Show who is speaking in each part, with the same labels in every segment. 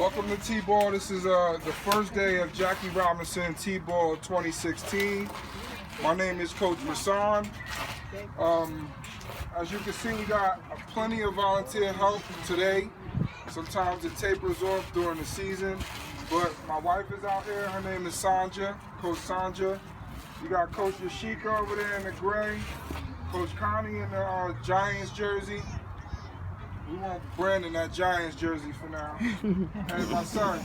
Speaker 1: Welcome to T-Ball. This is the first day of Jackie Robinson T-Ball 2016. My name is Coach Rasan. As you can see, we got plenty of volunteer help today. Sometimes it tapers off during the season, but my wife is out here. Her name is Sanja, Coach Sanja. You got Coach Yashika over there in the gray, Coach Connie in the Giants jersey. We want Brandon that Giants jersey for now. And my son,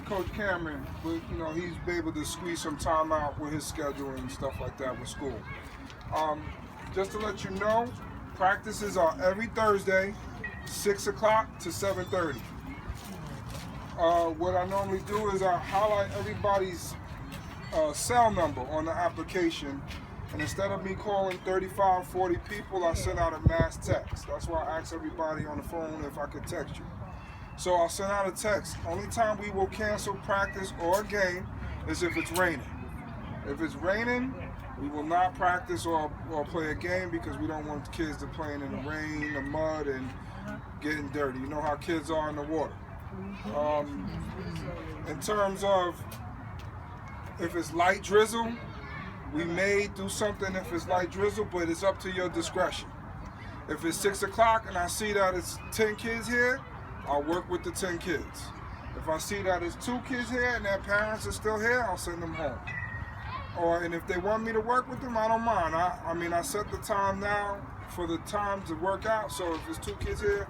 Speaker 1: Coach Cameron, but you know, he's been able to squeeze some time out with his schedule and stuff like that with school. Just to let you know, practices are every Thursday, 6 o'clock to 7:30. What I normally do is I highlight everybody's cell number on the application, and instead of me calling 35, 40 people, I send out a mass text. That's why I ask everybody on the phone if I could text you. So I'll send out a text. Only time we will cancel practice or a game is if it's raining. If it's raining, we will not practice or play a game because we don't want kids to playing in the rain, the mud, and getting dirty. You know how kids are in the water. In terms of if it's light drizzle, we may do something if it's light drizzle, but it's up to your discretion. If it's 6 o'clock and I see that it's 10 kids here, I'll work with the 10 kids. If I see that it's 2 kids here and their parents are still here, I'll send them home. And if they want me to work with them, I don't mind. I set the time now for the time to work out, so if it's 2 kids here,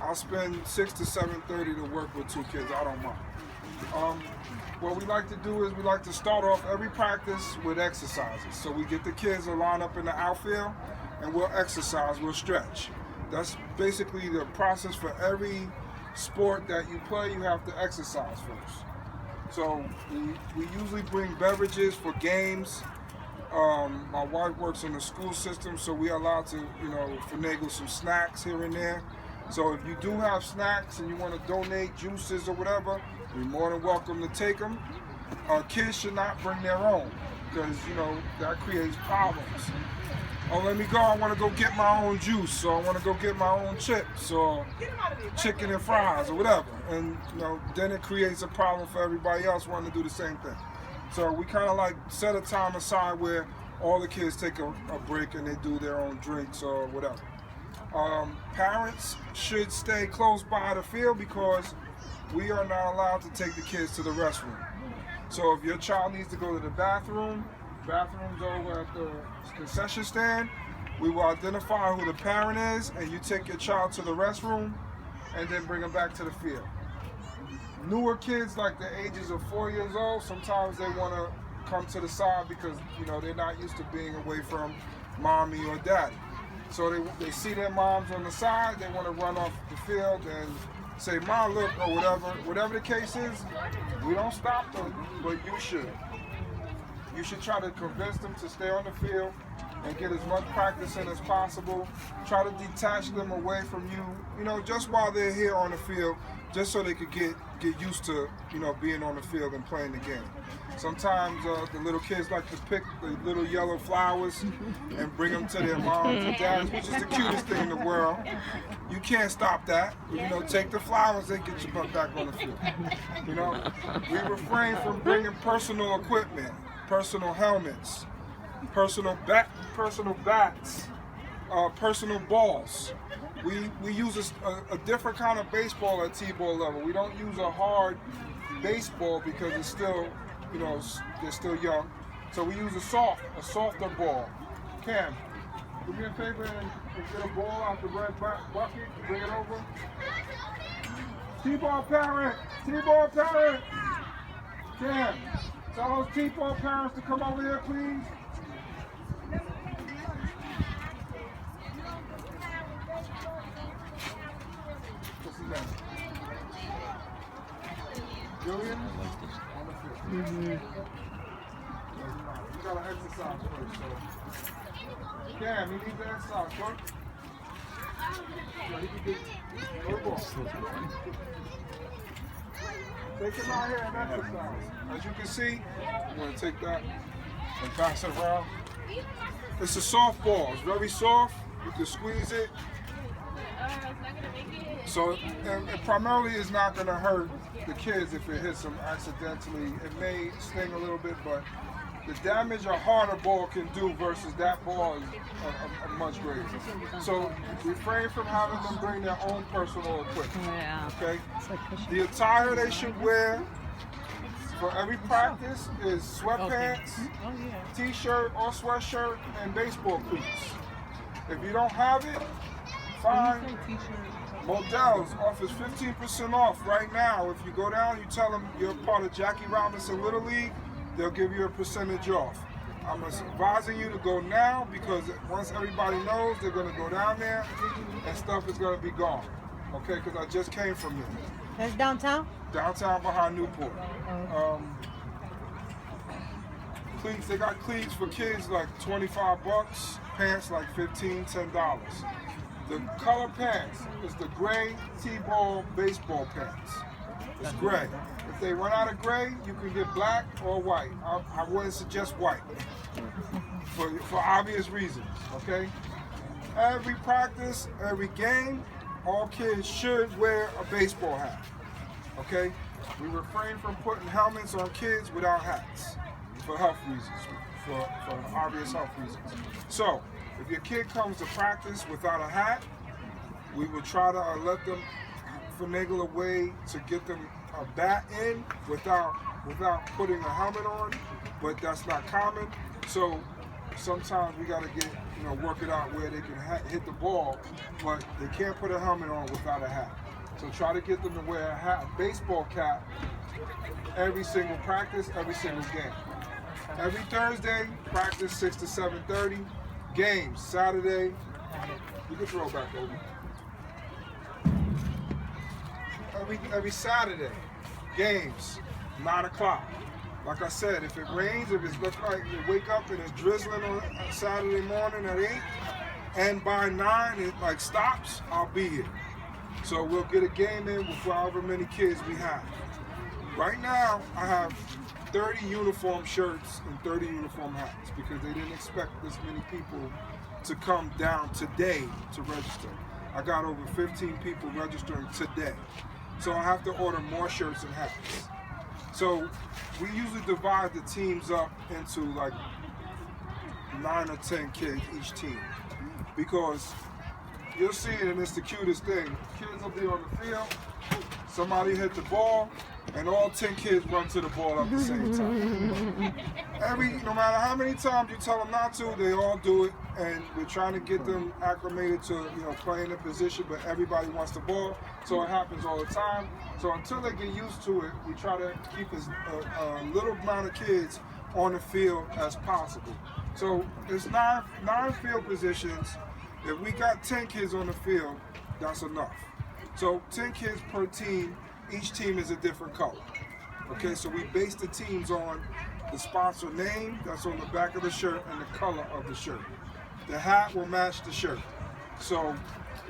Speaker 1: I'll spend 6 to 7:30 to work with 2 kids. I don't mind. What we like to do is we like to start off every practice with exercises. So we get the kids to line up in the outfield and we'll exercise, we'll stretch. That's basically the process for every sport that you play. You have to exercise first. So we usually bring beverages for games. My wife works in the school system, so we are allowed to, finagle some snacks here and there. So if you do have snacks and you want to donate juices or whatever, you're more than welcome to take them. Kids should not bring their own because, that creates problems. Oh, let me go, I want to go get my own juice, or I want to go get my own chips, or chicken and fries, or whatever. And, then it creates a problem for everybody else wanting to do the same thing. So we kind of like set a time aside where all the kids take a break and they do their own drinks or whatever. Parents should stay close by the field because we are not allowed to take the kids to the restroom. So if your child needs to go to the bathroom's over at the concession stand, we will identify who the parent is and you take your child to the restroom and then bring them back to the field. Newer kids, like the ages of 4 years old, sometimes they want to come to the side because, they're not used to being away from mommy or daddy. So they see their moms on the side, they want to run off the field and say, Mom, look, or whatever. Whatever the case is, we don't stop them, but you should. You should try to convince them to stay on the field and get as much practice in as possible. Try to detach them away from you, just while they're here on the field, just so they could get used to, being on the field and playing the game. Sometimes the little kids like to pick the little yellow flowers and bring them to their moms and dads, which is the cutest thing in the world. You can't stop that. Take the flowers and get your butt back on the field. We refrain from bringing personal equipment, personal helmets, personal bats, personal balls. We use a different kind of baseball at T-ball level. We don't use a hard baseball because it's still, they're still young. So we use a softer ball. Cam, do me a favor and get a ball out the red bucket, bring it over. T-ball parent. Cam, tell those T-ball parents to come over here, please. Julian? You gotta exercise first, so. Cam, you need to exercise first. So he can get your ball. Take him out here and exercise. As you can see, I'm gonna take that and pass it around. It's a soft ball, it's very soft. You can squeeze it. So it primarily is not going to hurt the kids if it hits them accidentally. It may sting a little bit, but the damage a harder ball can do versus that ball is a much greater. So refrain from having them bring their own personal equipment.
Speaker 2: Yeah.
Speaker 1: Okay? The attire they should wear for every practice is sweatpants, t-shirt or sweatshirt, and baseball cleats. If you don't have it, fine. Modell's offers 15% off right now. If you go down, you tell them you're part of Jackie Robinson Little League, they'll give you a percentage off. I'm advising you to go now because once everybody knows, they're going to go down there and stuff is going to be gone. Okay, because I just came from there.
Speaker 2: That's downtown?
Speaker 1: Downtown behind Newport. Cleats, they got cleats for kids like 25 bucks, pants like $15, $10. The color pants is the gray T-ball baseball pants. It's gray. If they run out of gray, you can get black or white. I wouldn't suggest white for obvious reasons, okay? Every practice, every game, all kids should wear a baseball hat, okay? We refrain from putting helmets on kids without hats for health reasons, for obvious health reasons. So, if your kid comes to practice without a hat, we will try to let them finagle a way to get them a bat in without putting a helmet on, but that's not common. So sometimes we got to work it out where they can hit the ball, but they can't put a helmet on without a hat. So try to get them to wear a hat, a baseball cap, every single practice, every single game. Every Thursday, practice 6 to 7:30. Games, Saturday, you can throw back over. Every Saturday, games, 9 o'clock. Like I said, if it rains, if it's looks like you wake up and it's drizzling on Saturday morning at 8, and by 9 it like stops, I'll be here. So we'll get a game in with however many kids we have. Right now, I have 30 uniform shirts and 30 uniform hats because they didn't expect this many people to come down today to register. I got over 15 people registering today. So I have to order more shirts and hats. So we usually divide the teams up into like 9 or 10 kids each team. Because you'll see it and it's the cutest thing. Kids will be on the field, somebody hit the ball, and all 10 kids run to the ball at the same time. No matter how many times you tell them not to, they all do it, and we're trying to get them acclimated to playing the position, but everybody wants the ball, so it happens all the time. So until they get used to it, we try to keep a little amount of kids on the field as possible. So there's nine field positions. If we got 10 kids on the field, that's enough. So 10 kids per team. Each team is a different color. Okay, so we base the teams on the sponsor name that's on the back of the shirt and the color of the shirt. The hat will match the shirt. So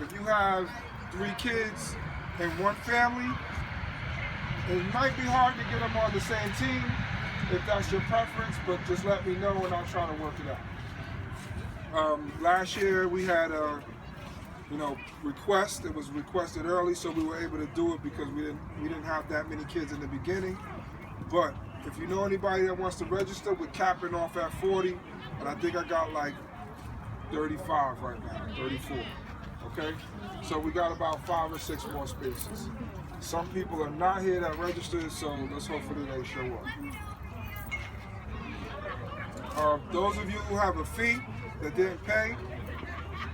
Speaker 1: if you have 3 kids in one family, it might be hard to get them on the same team if that's your preference, but just let me know and I'll try to work it out. Last year we had a request. It was requested early, so we were able to do it because we didn't have that many kids in the beginning. But if you know anybody that wants to register, we're capping off at 40, and I think I got like 35 right now, 34. Okay, so we got about 5 or 6 more spaces. Some people are not here that registered, so let's hopefully they show up. Those of you who have a fee that didn't pay,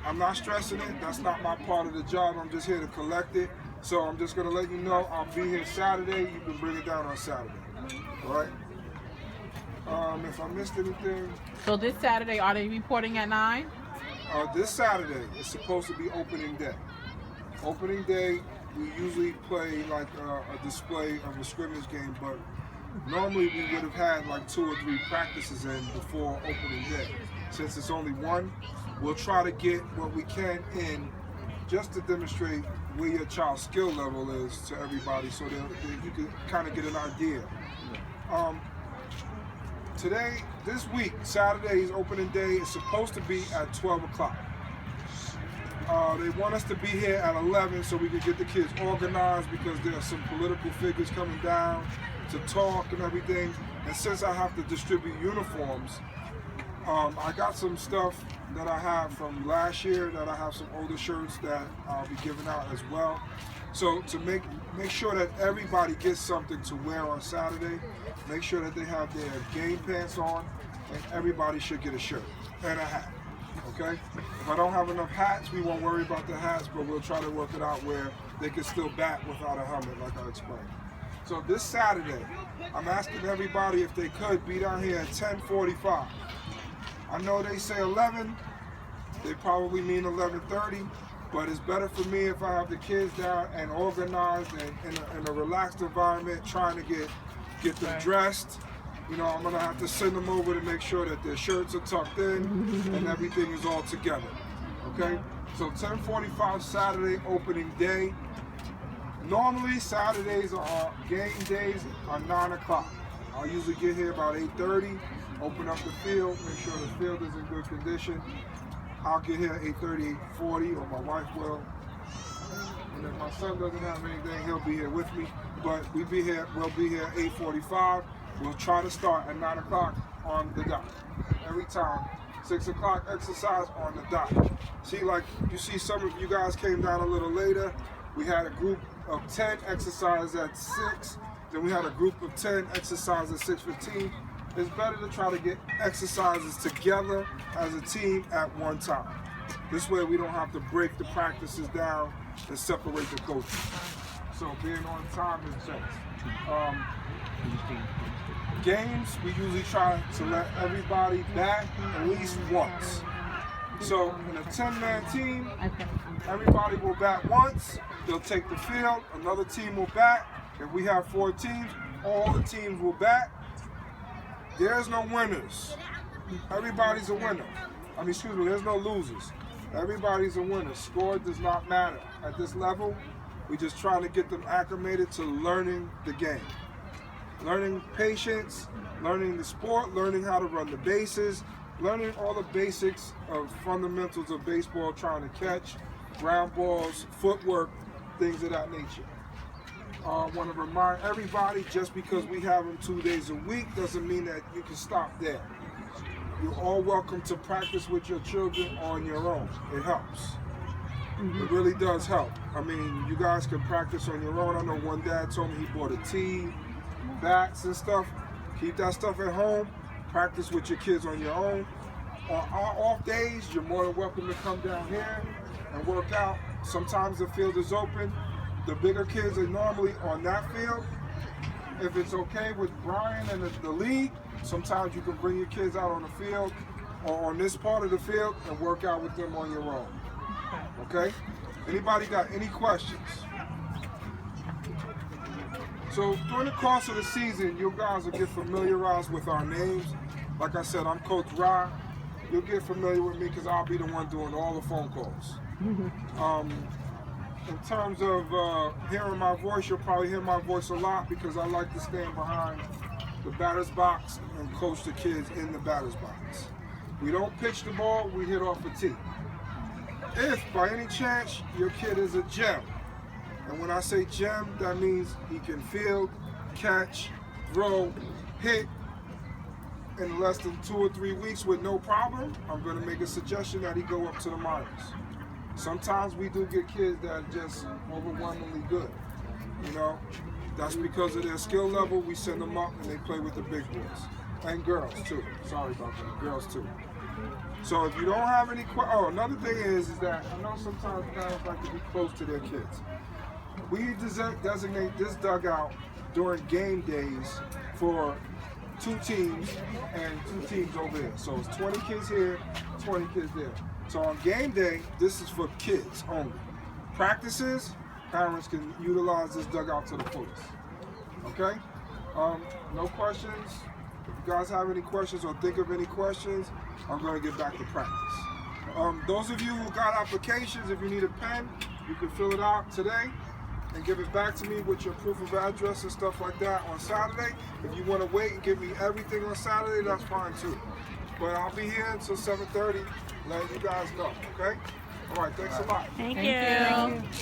Speaker 1: I'm not stressing it. That's not my part of the job. I'm just here to collect it. So I'm just going to let you know I'll be here Saturday. You can bring it down on Saturday. All right? If I missed anything.
Speaker 3: So this Saturday, are they reporting at 9?
Speaker 1: This Saturday is supposed to be opening day. Opening day, we usually play like a display of a scrimmage game, but normally we would have had like 2 or 3 practices in before opening day. Since it's only 1, we'll try to get what we can in just to demonstrate where your child's skill level is to everybody so that you can kind of get an idea. This week, Saturday's opening day is supposed to be at 12 o'clock. They want us to be here at 11 so we can get the kids organized because there are some political figures coming down to talk and everything. And since I have to distribute uniforms, I got some stuff that I have from last year, that I have some older shirts that I'll be giving out as well. So to make sure that everybody gets something to wear on Saturday, make sure that they have their game pants on, and everybody should get a shirt and a hat. Okay? If I don't have enough hats, we won't worry about the hats, but we'll try to work it out where they can still bat without a helmet, like I explained. So this Saturday, I'm asking everybody if they could be down here at 10:45. I know they say 11, they probably mean 11:30, but it's better for me if I have the kids down and organized and in a relaxed environment, trying to get them dressed. You know, I'm gonna have to send them over to make sure that their shirts are tucked in and everything is all together. Okay? So 10:45 Saturday opening day. Normally Saturdays are game days are 9 o'clock. I'll usually get here about 8:30, open up the field, make sure the field is in good condition. I'll get here at 8:30, 8:40, or my wife will. And if my son doesn't have anything, he'll be here with me. But we'll be here at 8:45. We'll try to start at 9 o'clock on the dot. Every time, 6 o'clock exercise on the dot. See, like you see some of you guys came down a little later. We had a group of 10 exercises at 6. Then we had a group of 10 exercises at 6:15. It's better to try to get exercises together as a team at one time. This way we don't have to break the practices down and separate the coaches. So being on time is best. Games, we usually try to let everybody bat at least once. So in a 10-man team, everybody will bat once. They'll take the field. Another team will bat. If we have 4 teams, all the teams will bat. There's no winners. Everybody's a winner. There's no losers. Everybody's a winner. Score does not matter. At this level, we just try to get them acclimated to learning the game. Learning patience, learning the sport, learning how to run the bases, learning all the basics of fundamentals of baseball, trying to catch, ground balls, footwork, things of that nature. I want to remind everybody, just because we have them 2 days a week doesn't mean that you can stop there. You're all welcome to practice with your children on your own. It helps. It really does help. You guys can practice on your own. I know one dad told me he bought a tee, bats and stuff. Keep that stuff at home. Practice with your kids on your own. On our off days, you're more than welcome to come down here and work out. Sometimes the field is open. The bigger kids are normally on that field. If it's okay with Brian and the league, sometimes you can bring your kids out on the field or on this part of the field and work out with them on your own. Okay? Anybody got any questions? So during the course of the season, you guys will get familiarized with our names. Like I said, I'm Coach Ra. You'll get familiar with me because I'll be the one doing all the phone calls. In terms of hearing my voice, you'll probably hear my voice a lot because I like to stand behind the batter's box and coach the kids in the batter's box. We don't pitch the ball, we hit off a tee. If by any chance your kid is a gem, and when I say gem, that means he can field, catch, throw, hit in less than 2 or 3 weeks with no problem, I'm going to make a suggestion that he go up to the minors. Sometimes we do get kids that are just overwhelmingly good. That's because of their skill level. We send them up and they play with the big boys. And girls too. Sorry about that. Girls too. So if you don't have any questions, another thing is that I know sometimes parents like to be close to their kids. We designate this dugout during game days for 2 teams and 2 teams over here. So it's 20 kids here, 20 kids there. So on game day, this is for kids only. Practices, parents can utilize this dugout to the fullest. Okay? No questions? If you guys have any questions or think of any questions, I'm going to get back to practice. Those of you who got applications, if you need a pen, you can fill it out today and give it back to me with your proof of address and stuff like that on Saturday. If you want to wait and give me everything on Saturday, that's fine too. But I'll be here until 7:30, letting you guys know, okay? All right, thanks a lot.
Speaker 2: Thank
Speaker 3: Thank
Speaker 2: you.
Speaker 3: you.